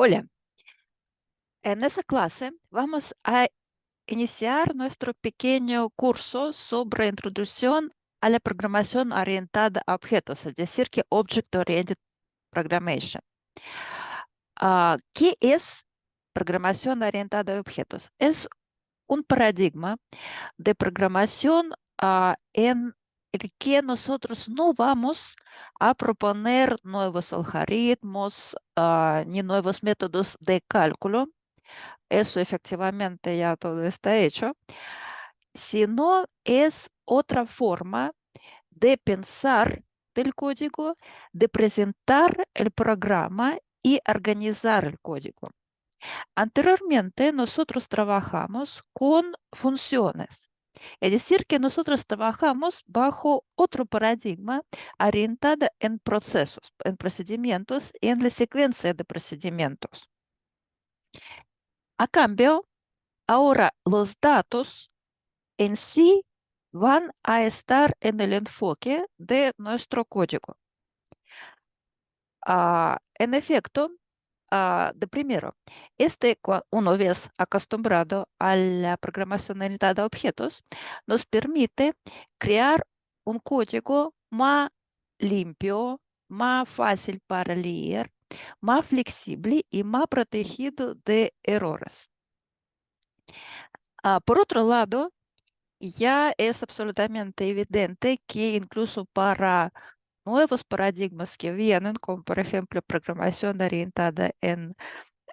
Hola, en esta clase vamos a iniciar nuestro pequeño curso sobre introducción a la programación orientada a objetos, es decir, que Object Oriented Programmation. ¿Qué es programación orientada a objetos? Es un paradigma de programación en el que nosotros no vamos a proponer nuevos algoritmos ni nuevos métodos de cálculo. Eso efectivamente ya todo está hecho, sino es otra forma de pensar del código, de presentar el programa y organizar el código. Anteriormente nosotros trabajamos con funciones, es decir, que nosotros trabajamos bajo otro paradigma orientado en procesos, en procedimientos y en la secuencia de procedimientos. A cambio, ahora los datos en sí van a estar en el enfoque de nuestro código. En efecto, de primero, una vez acostumbrado a la programación orientada a objetos, nos permite crear un código más limpio, más fácil para leer, más flexible y más protegido de errores. Por otro lado, ya es absolutamente evidente que incluso para nuevos paradigmas que vienen, como por ejemplo programación orientada en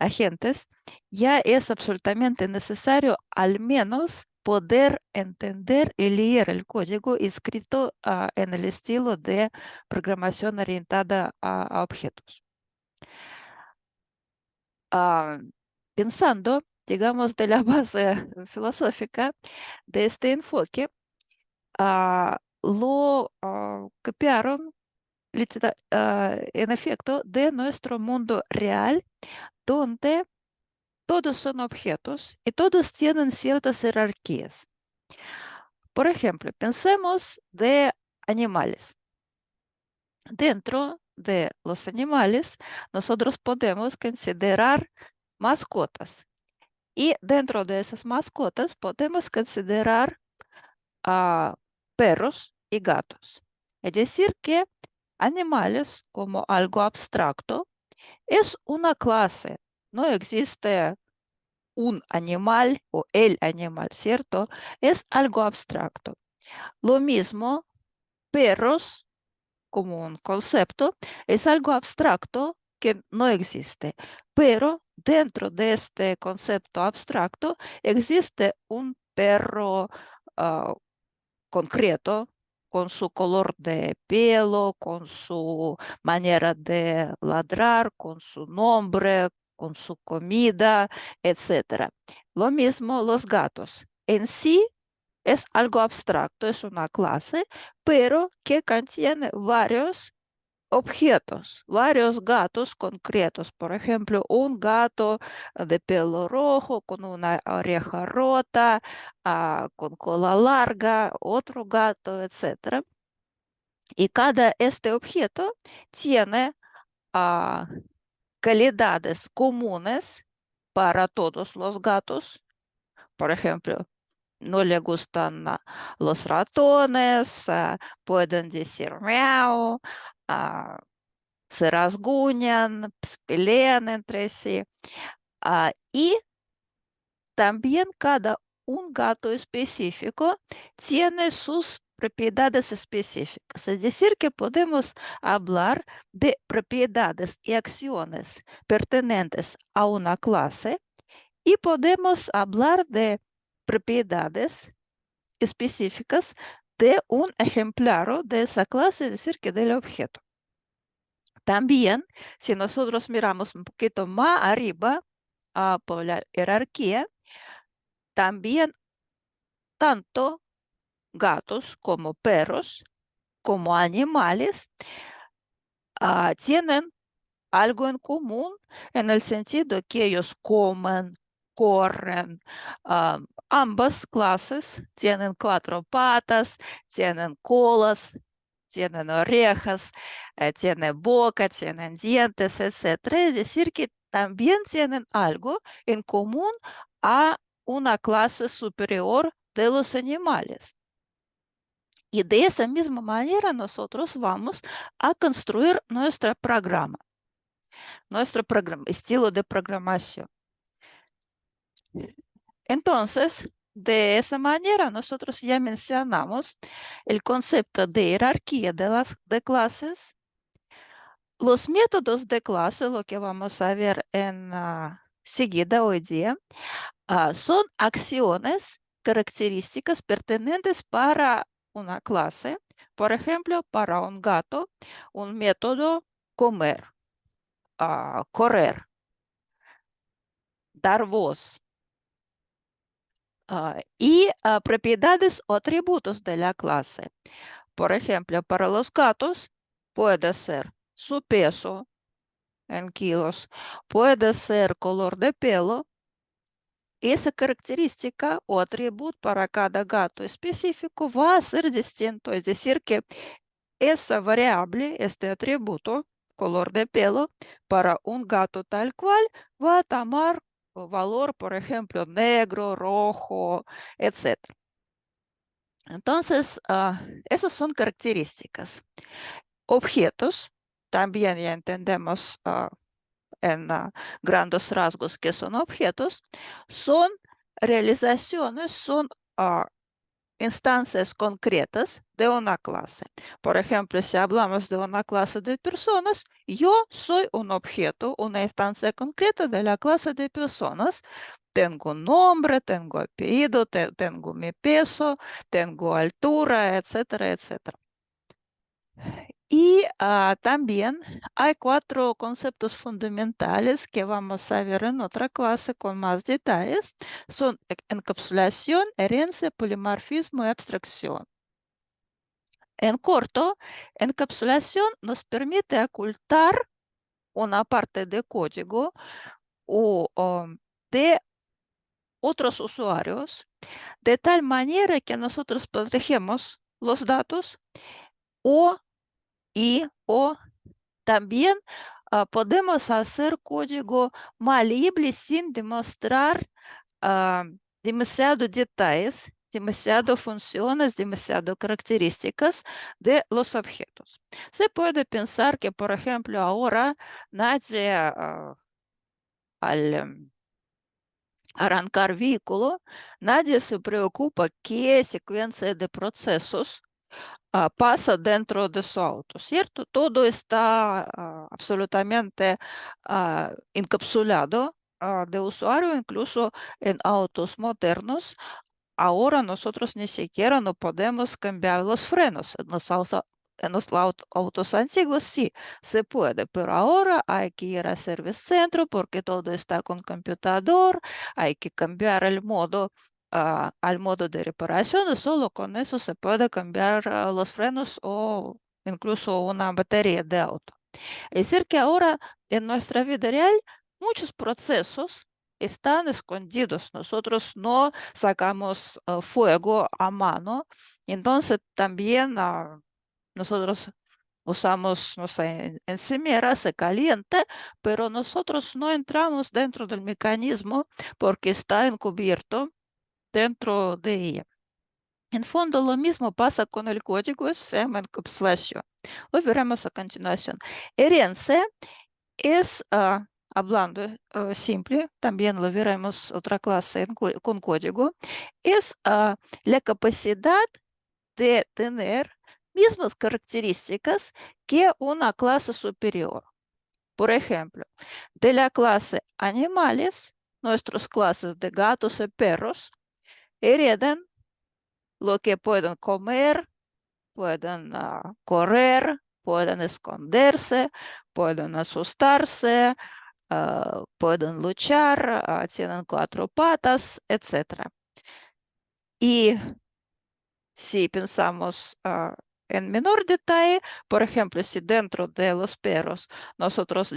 agentes, ya es absolutamente necesario al menos poder entender y leer el código escrito en el estilo de programación orientada a objetos. Ah, Pensando, digamos, de la base filosófica de este enfoque, lo copiaron en efecto de nuestro mundo real, donde todos son objetos y todos tienen ciertas jerarquías. Por ejemplo, pensemos de animales. Dentro de los animales, nosotros podemos considerar mascotas y dentro de esas mascotas podemos considerar a perros y gatos. Es decir, que animales como algo abstracto es una clase. No existe un animal o el animal, ¿cierto? Es algo abstracto. Lo mismo, perros como un concepto es algo abstracto que no existe, pero dentro de este concepto abstracto existe un perro ah, concreto, con su color de pelo, con su manera de ladrar, con su nombre, con su comida, etcétera. Lo mismo los gatos. En sí es algo abstracto, es una clase, pero que contiene varios objetos, varios gatos concretos. Por ejemplo, un gato de pelo rojo con una oreja rota, con cola larga, otro gato, etcétera. Y cada este objeto tiene ah, calidades comunes para todos los gatos. Por ejemplo, no le gustan los ratones, pueden decir miau, ah, se rasguñan, pelean entre sí. Y también cada un gato específico tiene sus propiedades específicas. Es decir, que podemos hablar de propiedades y acciones pertenentes a una clase y podemos hablar de propiedades específicas de un ejemplar de esa clase, es decir, que del objeto. También, si nosotros miramos un poquito más arriba por la jerarquía, también tanto gatos como perros, como animales, tienen algo en común en el sentido que ellos comen, corren. Ambas clases tienen cuatro patas, tienen colas, tienen orejas, tienen boca, tienen dientes, etcétera. Es decir, que también tienen algo en común a una clase superior de los animales. Y de esa misma manera nosotros vamos a construir nuestro programa, estilo de programación. Entonces, de esa manera nosotros ya mencionamos el concepto de jerarquía de clases. Los métodos de clase, lo que vamos a ver en seguida hoy día, son acciones, características pertinentes para una clase. Por ejemplo, para un gato, un método comer, correr, dar voz, y propiedades o atributos de la clase. Por ejemplo, para los gatos puede ser su peso en kilos, puede ser color de pelo. Esa característica o atributo para cada gato específico va a ser distinto, es decir, que esa variable, este atributo, color de pelo, para un gato tal cual, va a tomar valor, por ejemplo, negro, rojo, etc. Entonces, esas son características. Objetos, también ya entendemos en grandes rasgos que son objetos, son realizaciones, son instancias concretas de una clase. Por ejemplo, si hablamos de una clase de personas, yo soy un objeto, una instancia concreta de la clase de personas. Tengo nombre, tengo apellido, tengo mi peso, tengo altura, etcétera, etcétera. Y también hay 4 conceptos fundamentales que vamos a ver en otra clase con más detalles. Son encapsulación, herencia, polimorfismo y abstracción. En corto, encapsulación nos permite ocultar una parte de código o de otros usuarios de tal manera que nosotros protegemos los datos o o también podemos hacer código maleable sin demostrar demasiado detalles, demasiado funciones, demasiado características de los objetos. Se puede pensar que, por ejemplo, ahora nadie al arrancar vehículo, nadie se preocupa qué secuencia de procesos pasa dentro de su auto, ¿cierto? Todo está absolutamente encapsulado de usuario, incluso en autos modernos. Ahora nosotros ni siquiera no podemos cambiar los frenos. En los autos antiguos sí se puede, pero ahora hay que ir al service centro porque todo está con computador, hay que cambiar el modo al modo de reparación y solo con eso se puede cambiar los frenos o incluso una batería de auto. Es decir, que ahora en nuestra vida real muchos procesos están escondidos. Nosotros no sacamos fuego a mano. Entonces también nosotros usamos, no sé, encimera, se calienta, pero nosotros no entramos dentro del mecanismo porque está encubierto dentro de ella. En fondo, lo mismo pasa con el código, se llama encapsulación. Lo veremos a continuación. Herencia es, hablando simple, también lo veremos otra clase con código, es la capacidad de tener mismas características que una clase superior. Por ejemplo, de la clase animales, nuestras clases de gatos y perros heredan lo que pueden comer, pueden correr, pueden esconderse, pueden asustarse, pueden luchar, tienen 4 patas, etc. Y si pensamos en menor detalle, por ejemplo, si dentro de los perros nosotros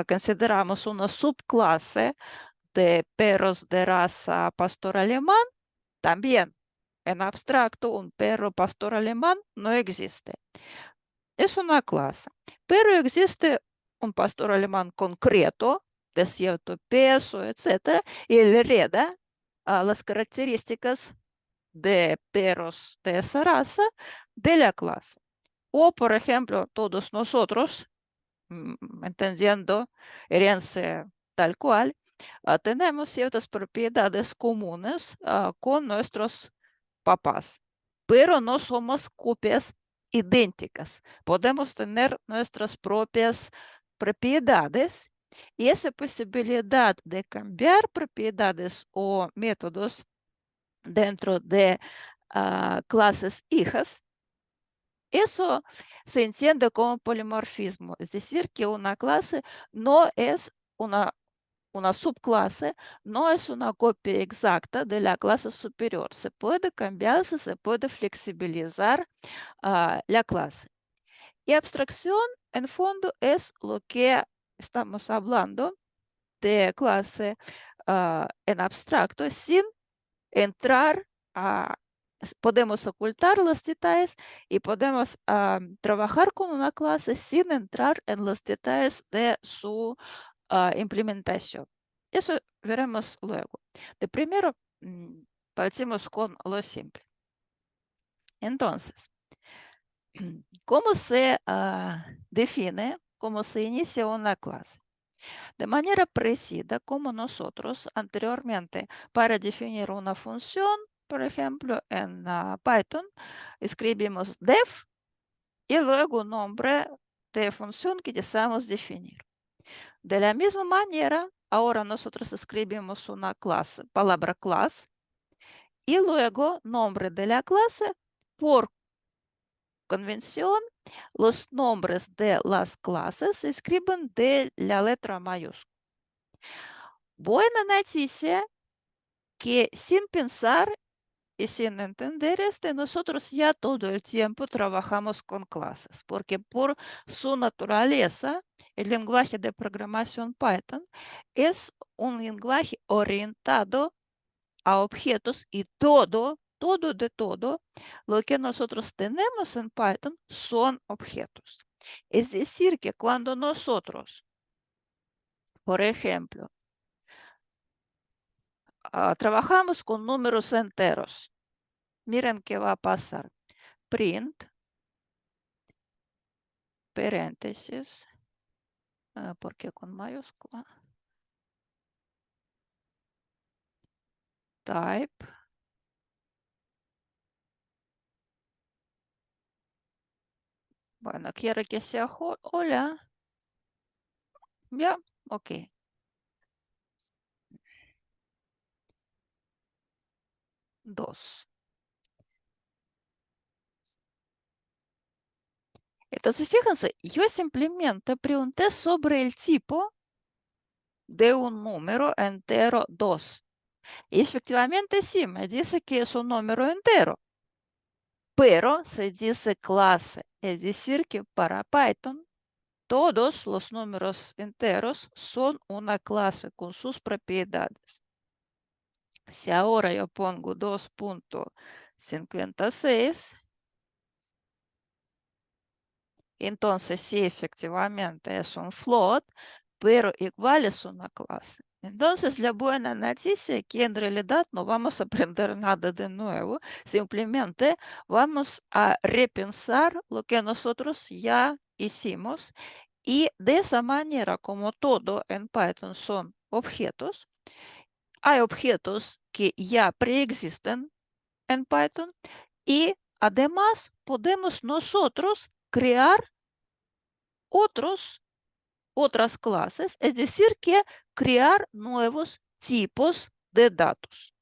consideramos una subclase de perros de raza pastor alemán, también en abstracto un perro pastor alemán no existe. Es una clase, pero existe un pastor alemán concreto de cierto peso, etcétera, y le hereda las características de perros de esa raza de la clase. O, por ejemplo, todos nosotros, entendiendo herencia tal cual, tenemos ciertas propiedades comunes con nuestros papás, pero no somos copias idénticas. Podemos tener nuestras propias propiedades y esa posibilidad de cambiar propiedades o métodos dentro de clases hijas, eso se entiende como polimorfismo, es decir, que una clase no es una subclase, no es una copia exacta de la clase superior. Se puede cambiarse, se puede flexibilizar la clase. Y abstracción, en fondo, es lo que estamos hablando de clase en abstracto, sin entrar a... Podemos ocultar los detalles y podemos trabajar con una clase sin entrar en los detalles de su implementación. Eso veremos luego. De primero, partimos con lo simple. Entonces, ¿cómo se define, cómo se inicia una clase? De manera parecida como nosotros anteriormente para definir una función, por ejemplo, en Python, escribimos def y luego nombre de función que deseamos definir. De la misma manera, ahora nosotros escribimos una clase, palabra class, y luego nombre de la clase. Por convención, los nombres de las clases se escriben de la letra mayúscula. Buena noticia que sin pensar y sin entender nosotros ya todo el tiempo trabajamos con clases, porque por su naturaleza, el lenguaje de programación Python es un lenguaje orientado a objetos y todo de todo, lo que nosotros tenemos en Python son objetos. Es decir, que cuando nosotros, por ejemplo, trabajamos con números enteros, miren qué va a pasar. Print, paréntesis, ¿por qué con mayúscula? Type. Bueno, quiero que sea hola. Ya, ok. 2. Entonces, fíjense, yo simplemente pregunté sobre el tipo de un número entero 2. Y efectivamente sí, me dice que es un número entero, pero se dice clase, es decir, que para Python todos los números enteros son una clase con sus propiedades. Si ahora yo pongo 2.56, entonces sí, efectivamente es un float, pero igual es una clase. Entonces, la buena noticia es que en realidad no vamos a aprender nada de nuevo, simplemente vamos a repensar lo que nosotros ya hicimos y de esa manera, como todo en Python son objetos, hay objetos que ya preexisten en Python y además podemos nosotros crear otras clases, es decir, que crear nuevos tipos de datos.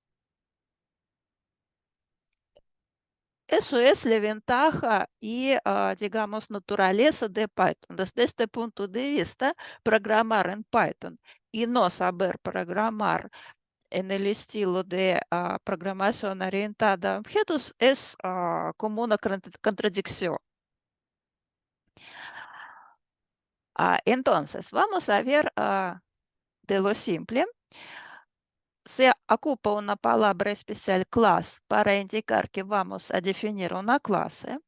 Eso es la ventaja y, digamos, naturaleza de Python. Desde este punto de vista, programar en Python y no saber programar en el estilo de programación orientada a objetos es como una contradicción. Entonces, vamos a ver de lo simple. Se ocupa una palabra especial class para indicar que vamos a definir una clase.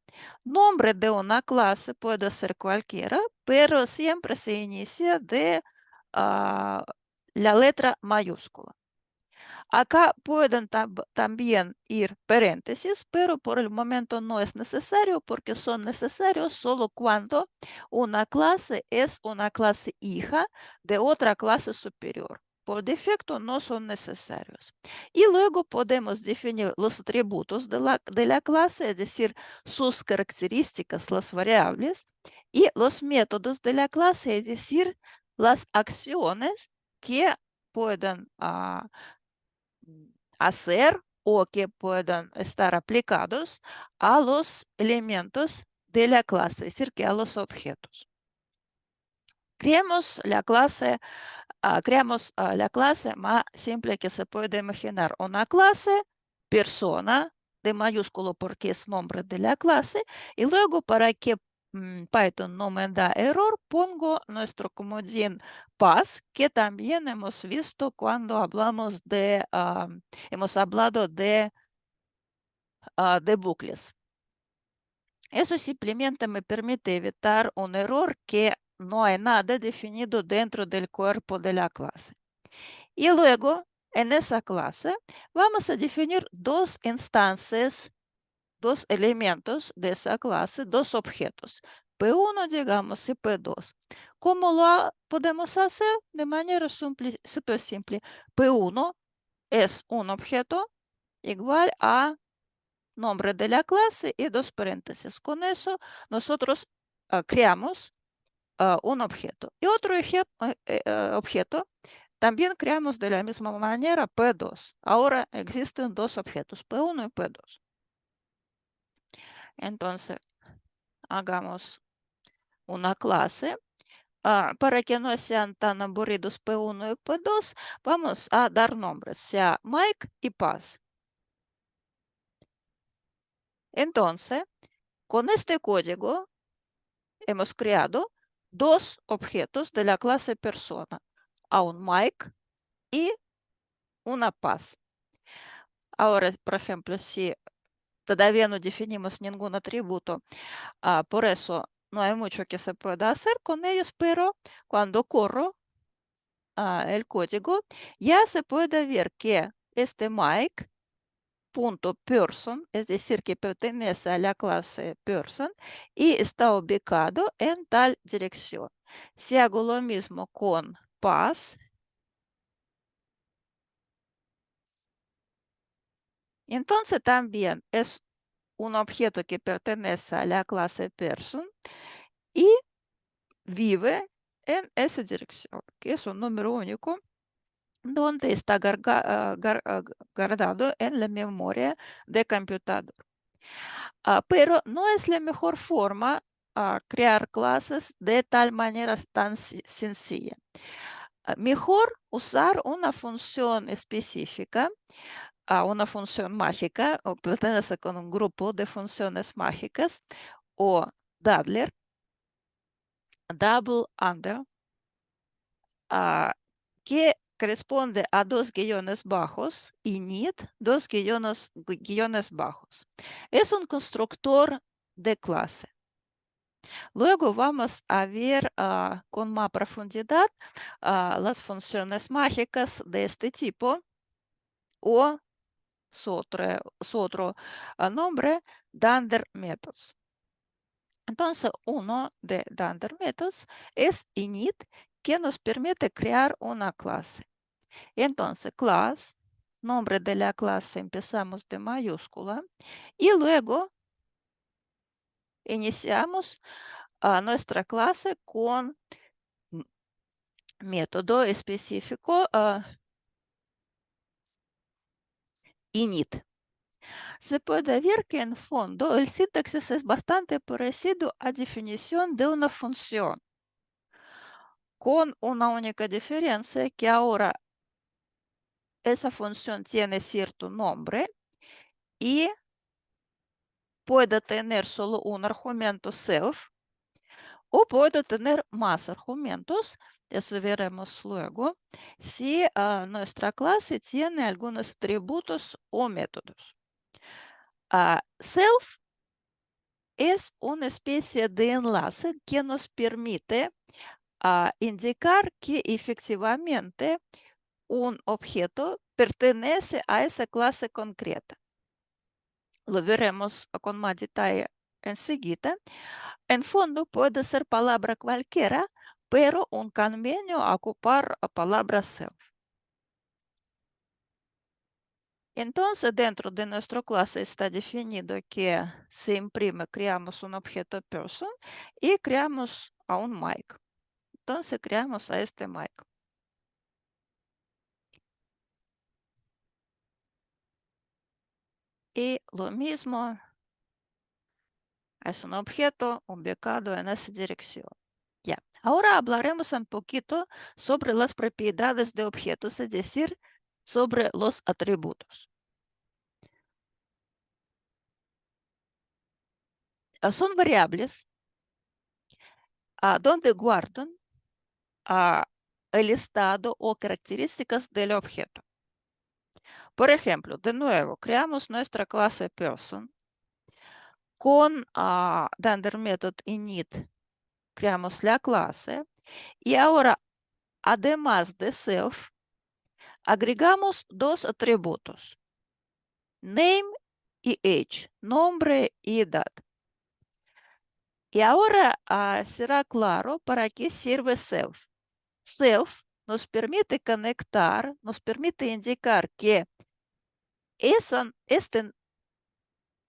Nombre de una clase puede ser cualquiera, pero siempre se inicia de la letra mayúscula. Acá pueden también ir paréntesis, pero por el momento no es necesario porque son necesarios solo cuando una clase es una clase hija de otra clase superior. Por defecto no son necesarios. Y luego podemos definir los atributos de la clase, es decir, sus características, las variables, y los métodos de la clase, es decir, las acciones que pueden hacer o que puedan estar aplicados a los elementos de la clase, es decir, que a los objetos. Creamos la clase más simple que se puede imaginar. Una clase, persona, de mayúsculo porque es nombre de la clase, y luego para que Python no me da error, pongo nuestro comodín pass, que también hemos visto cuando hablamos hemos hablado de bucles. Eso simplemente me permite evitar un error que no hay nada definido dentro del cuerpo de la clase. Y luego, en esa clase, vamos a definir dos instancias, dos elementos de esa clase, dos objetos, P1, digamos, y P2. ¿Cómo lo podemos hacer? De manera súper simple. P1 es un objeto igual a nombre de la clase y dos paréntesis. Con eso nosotros creamos un objeto. Y otro objeto también creamos de la misma manera P2. Ahora existen dos objetos, P1 y P2. Entonces, hagamos una clase. Para que no sean tan aburridos P1 y P2, vamos a dar nombres, sea Mike y Paz. Entonces, con este código hemos creado dos objetos de la clase persona, a un Mike y una Paz. Ahora, por ejemplo, si todavía no definimos ningún atributo, por eso no hay mucho que se pueda hacer con ellos, pero cuando corro el código, ya se puede ver que este Mike.person, es decir, que pertenece a la clase person y está ubicado en tal dirección. Si hago lo mismo con pass, entonces también es un objeto que pertenece a la clase person y vive en esa dirección, que es un número único donde está guardado en la memoria de computador. Pero no es la mejor forma crear clases de tal manera tan sencilla. Mejor usar una función específica, una función mágica, o pertenece con un grupo de funciones mágicas, o Daddler, double under, que corresponde a dos guiones bajos y need, dos guiones bajos. Es un constructor de clase. Luego vamos a ver con más profundidad las funciones mágicas de este tipo o su otro nombre, Dunder Methods. Entonces, uno de Dunder Methods es init, que nos permite crear una clase. Entonces, class, nombre de la clase empezamos de mayúscula y luego iniciamos nuestra clase con método específico init. Se puede ver que en fondo el sintaxis es bastante parecido a definición de una función, con una única diferencia que ahora esa función tiene cierto nombre y puede tener solo un argumento self o puede tener más argumentos. Eso veremos luego, si nuestra clase tiene algunos atributos o métodos. Self es una especie de enlace que nos permite indicar que efectivamente un objeto pertenece a esa clase concreta. Lo veremos con más detalle enseguida. En fondo puede ser palabra cualquiera, pero un convenio a ocupar a palabra self. Entonces, dentro de nuestra clase está definido que se imprime, creamos un objeto person y creamos a un Mike. Entonces, creamos a este Mike. Y lo mismo es un objeto ubicado en esa dirección. Ya. Ahora hablaremos un poquito sobre las propiedades de objetos, es decir, sobre los atributos. Son variables donde guardan el estado o características del objeto. Por ejemplo, de nuevo, creamos nuestra clase person con Dunder Method init, creamos la clase y ahora, además de self, agregamos dos atributos, name y age, nombre y edad. Y ahora será claro para qué sirve self. Self nos permite conectar, nos permite indicar que este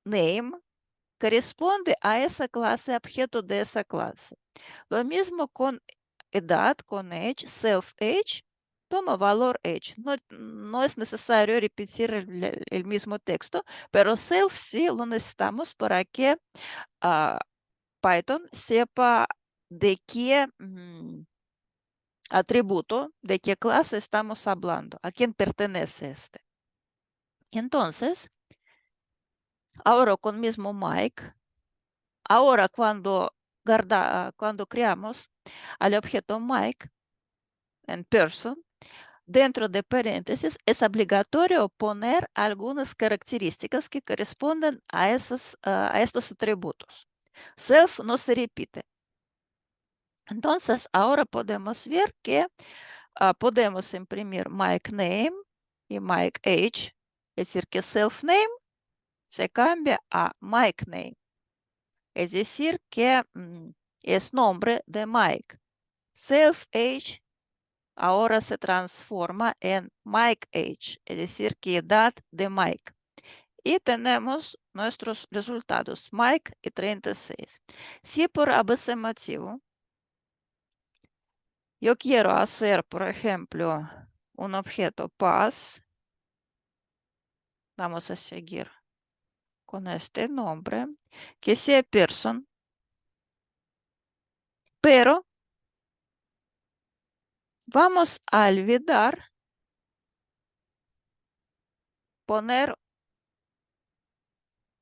name corresponde a esa clase, objeto de esa clase. Lo mismo con edad, con age, self-age, toma valor age. No es necesario repetir el mismo texto, pero self sí lo necesitamos para que Python sepa de qué atributo, de qué clase estamos hablando, a quién pertenece este. Entonces, ahora con mismo Mike, ahora cuando creamos al objeto Mike en person, dentro de paréntesis es obligatorio poner algunas características que corresponden a estos atributos. Self no se repite. Entonces, ahora podemos ver que podemos imprimir Mike name y Mike age, es decir, que self name se cambia a Mike name. Es decir, que es nombre de Mike. Self-age ahora se transforma en Mike age, es decir, que edad de Mike. Y tenemos nuestros resultados, Mike y 36. Si por ABC motivo yo quiero hacer, por ejemplo, un objeto pass, vamos a seguir con este nombre, que sea person, pero vamos a olvidar poner,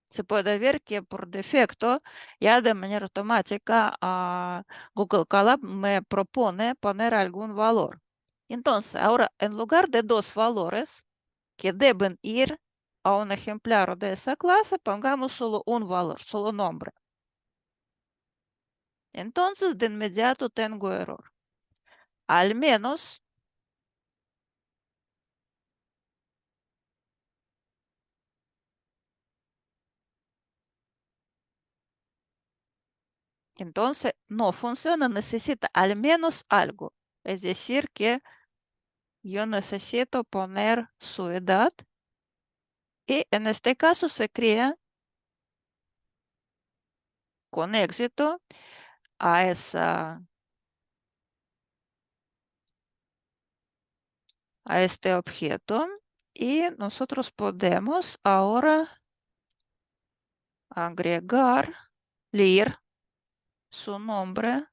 se puede ver que por defecto ya de manera automática Google Colab me propone poner algún valor. Entonces, ahora en lugar de dos valores que deben ir a un ejemplar de esa clase, pongamos solo un valor, solo nombre. Entonces, de inmediato tengo error. Al menos entonces no funciona, necesita al menos algo. Es decir, que yo necesito poner su edad y en este caso se crea con éxito a, a este objeto y nosotros podemos ahora agregar, leer su nombre,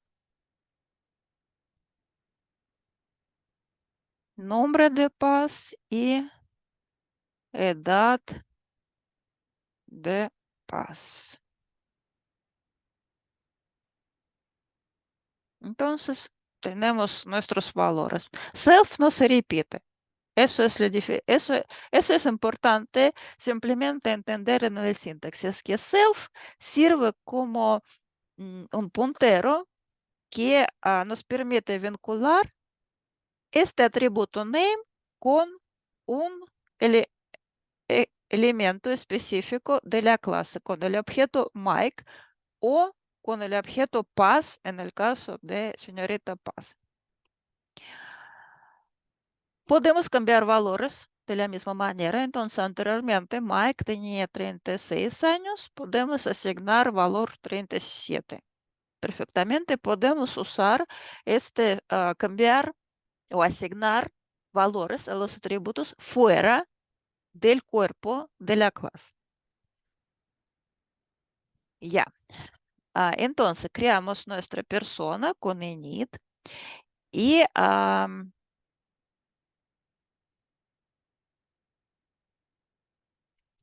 nombre de paz y edad de paz. Entonces, tenemos nuestros valores. Self no se repite. Eso es, eso es importante simplemente entender en el sintaxis, que self sirve como un puntero que nos permite vincular este atributo name con un elemento específico de la clase, con el objeto Mike o con el objeto Paz en el caso de señorita Paz. Podemos cambiar valores de la misma manera. Entonces, anteriormente Mike tenía 36 años. Podemos asignar valor 37. Perfectamente podemos usar cambiar o asignar valores a los atributos fuera del cuerpo de la clase. Ya. Entonces, creamos nuestra persona con init y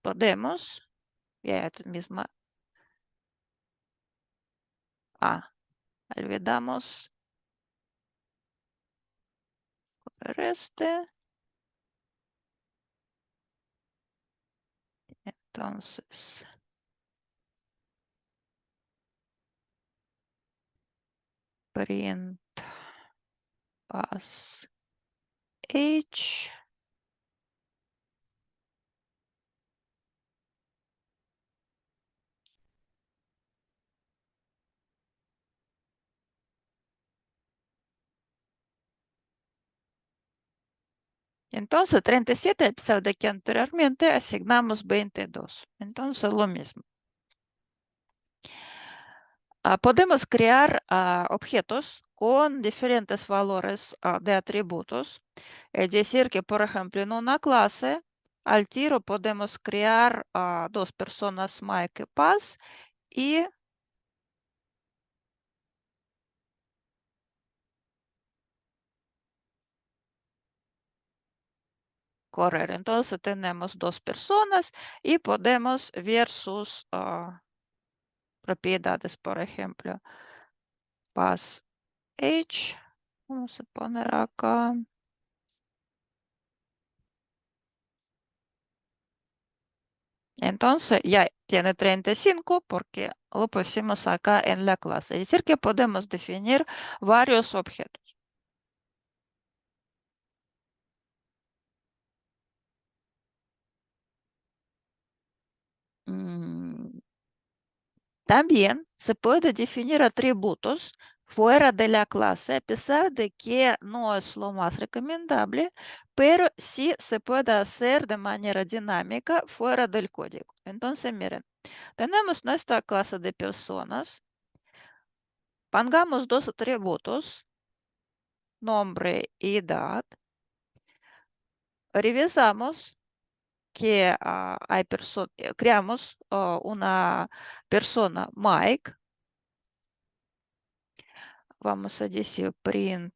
podemos, ya misma, olvidamos este. Entonces, print as age. Entonces, 37, a pesar de que anteriormente asignamos 22. Entonces, lo mismo. Podemos crear objetos con diferentes valores de atributos. Es decir, que, por ejemplo, en una clase, al tiro podemos crear dos personas, Mike y Paz, y correr. Entonces, tenemos dos personas y podemos ver sus propiedades, por ejemplo, Paz Age. Vamos a poner acá. Entonces ya tiene 35 porque lo pusimos acá en la clase. Es decir, que podemos definir varios objetos. Mm, También se puede definir atributos fuera de la clase, a pesar de que no es lo más recomendable, pero sí se puede hacer de manera dinámica fuera del código. Entonces, miren, tenemos nuestra clase de personas. Pongamos dos atributos, nombre y edad. Revisamos que creamos una persona Mike. Vamos a decir print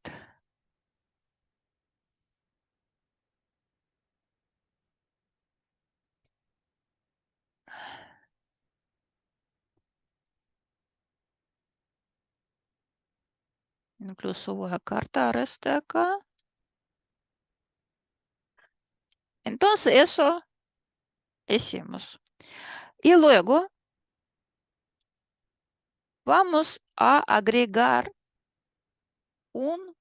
incluso voy a cartar este acá. Entonces eso hicimos. Y luego vamos a agregar un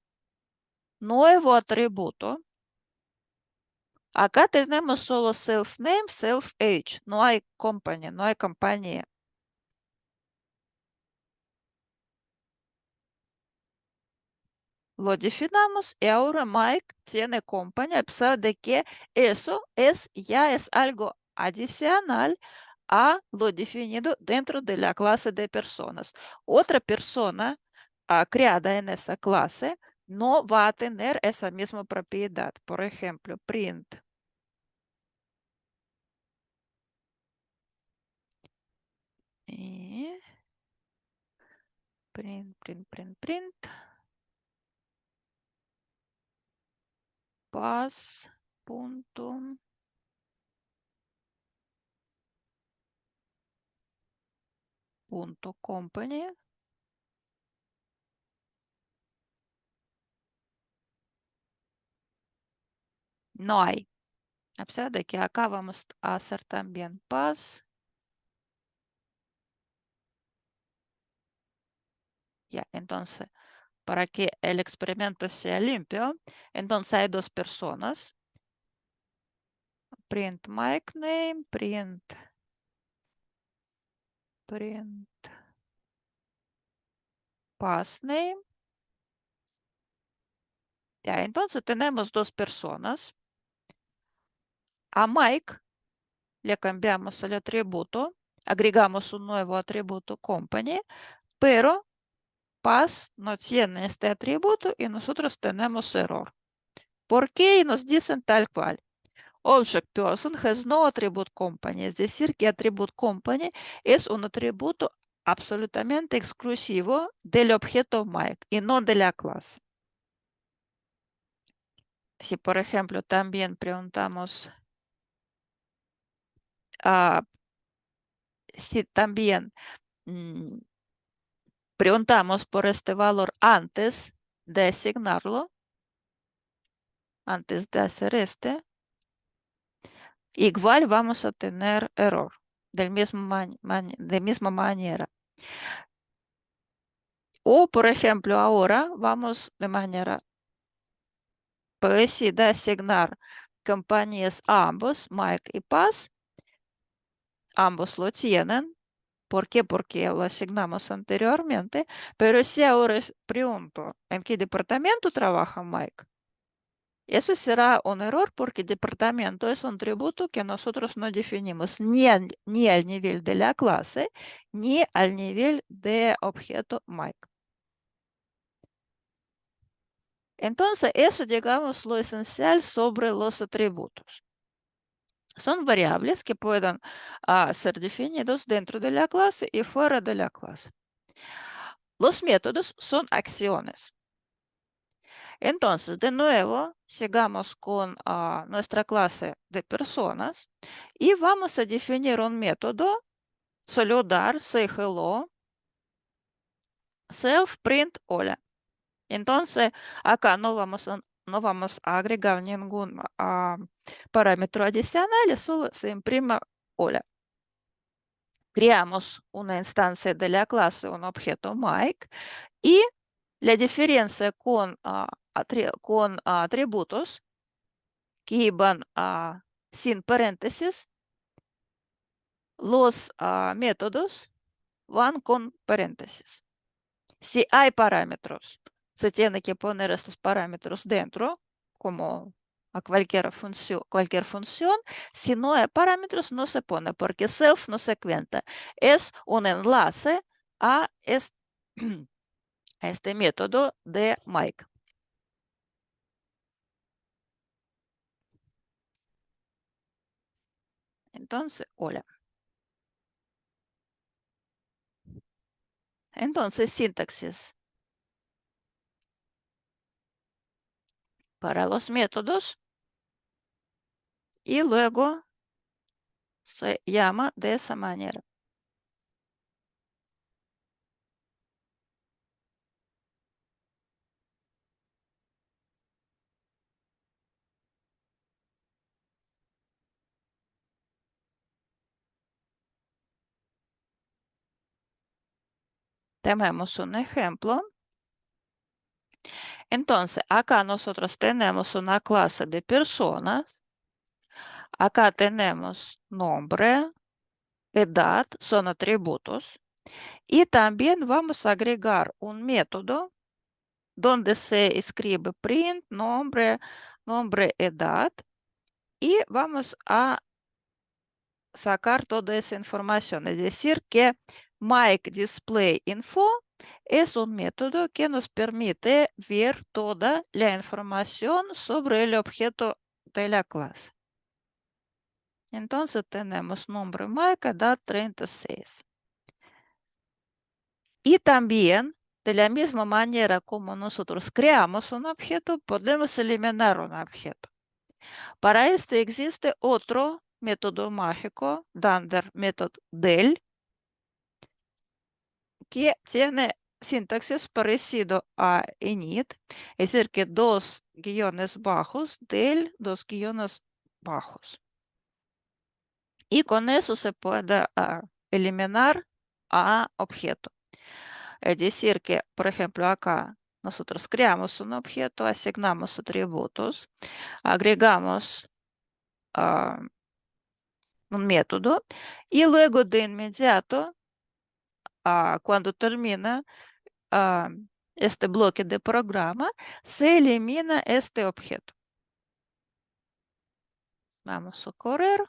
nuevo atributo. Acá tenemos solo self name, self age. No hay company, no hay compañía. Lo definamos y ahora Mike tiene compañía, a pesar de que eso ya es algo adicional a lo definido dentro de la clase de personas. Otra persona creada en esa clase no va a tener esa misma propiedad. Por ejemplo, print. Y print. Pass. Punto. Punto company. No hay. A pesar de que acá vamos a hacer también pass. Ya, entonces, para que el experimento sea limpio, entonces hay dos personas. print mic name, print pass name. Ya, entonces tenemos dos personas. A Mike le cambiamos el atributo, agregamos un nuevo atributo company, pero pass no tiene este atributo y nosotros tenemos error. ¿Por qué? Y nos dicen tal cual. Object person has no attribute company, es decir, que attribute company es un atributo absolutamente exclusivo del objeto Mike y no de la clase. Si, por ejemplo, también preguntamos, si también preguntamos por este valor antes de asignarlo, antes de hacer igual vamos a tener error de misma manera. O, por ejemplo, ahora vamos de manera parecida a asignar compañías a ambos, Mike y Paz. Ambos lo tienen. ¿Por qué? Porque lo asignamos anteriormente. Pero si ahora pregunto, ¿en qué departamento trabaja Mike? Eso será un error porque departamento es un atributo que nosotros no definimos ni al nivel de la clase, ni al nivel de objeto Mike. Entonces, eso, digamos, lo esencial sobre los atributos. Son variables que pueden ser definidos dentro de la clase y fuera de la clase. Los métodos son acciones. Entonces, de nuevo, sigamos con nuestra clase de personas y vamos a definir un método, saludar, say hello, self print hola. Entonces, acá no vamos a agregar ningún parámetro adicional, solo se imprime hola. Creamos una instancia de la clase, un objeto Mike, y la diferencia con atributos que van sin paréntesis, los métodos van con paréntesis. Si hay parámetros, se tiene que poner estos parámetros dentro, como a cualquier función. Si no hay parámetros, no se pone, porque self no se cuenta. Es un enlace a este método de Mike. Entonces, hola. Entonces, sintaxis. Para los métodos y luego se llama de esa manera. Tenemos un ejemplo. Entonces, acá nosotros tenemos una clase de personas. Acá tenemos nombre, edad, son atributos. Y también vamos a agregar un método donde se escribe print, nombre, edad. Y vamos a sacar toda esa información. Es decir, que Mike Display Info es un método que nos permite ver toda la información sobre el objeto de la clase. Entonces tenemos nombre Mike, edad 36. Y también, de la misma manera como nosotros creamos un objeto, podemos eliminar un objeto. Para este existe otro método mágico, Dunder Method del, que tiene sintaxis parecido a init, es decir, que dos guiones bajos del, dos guiones bajos. Y con eso se puede eliminar a objeto. Es decir, que, por ejemplo, acá nosotros creamos un objeto, asignamos atributos, agregamos un método, y luego de inmediato, cuando termina ah, este bloque de programa, se elimina este objeto. Vamos a correr.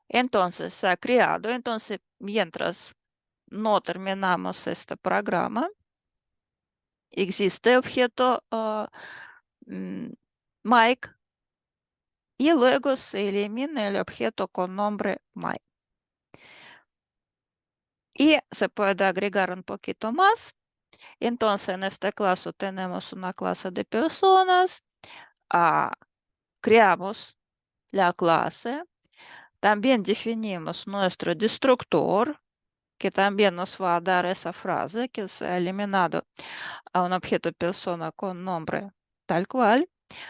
Entonces, se ha creado. Entonces, mientras no terminamos este programa, existe objeto Mike y luego se elimina el objeto con nombre Mike. Y se puede agregar un poquito más. Entonces, en este caso tenemos una clase de personas. Creamos la clase. También definimos nuestro destructor, que también nos va a dar esa frase que se ha eliminado a un objeto persona con nombre tal cual.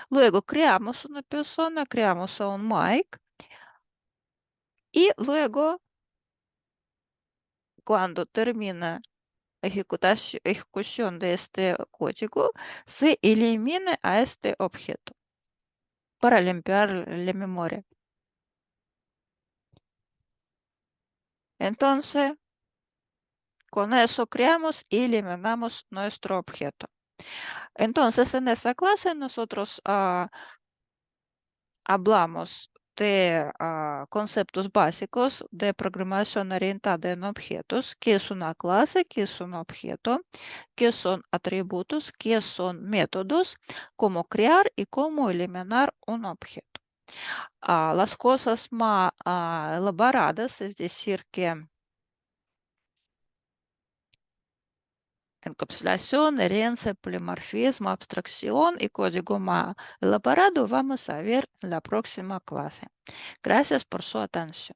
Luego creamos una persona, creamos a un Mike y luego cuando termina ejecución de este código, se elimina a este objeto para limpiar la memoria. Entonces, con eso creamos y eliminamos nuestro objeto. Entonces, en esta clase nosotros hablamos de conceptos básicos de programación orientada en objetos, qué es una clase, qué es un objeto, qué son atributos, qué son métodos, cómo crear y cómo eliminar un objeto. Las cosas más elaboradas, es decir, que encapsulación, herencia, polimorfismo, abstracción y código más elaborado vamos a ver en la próxima clase. Gracias por su atención.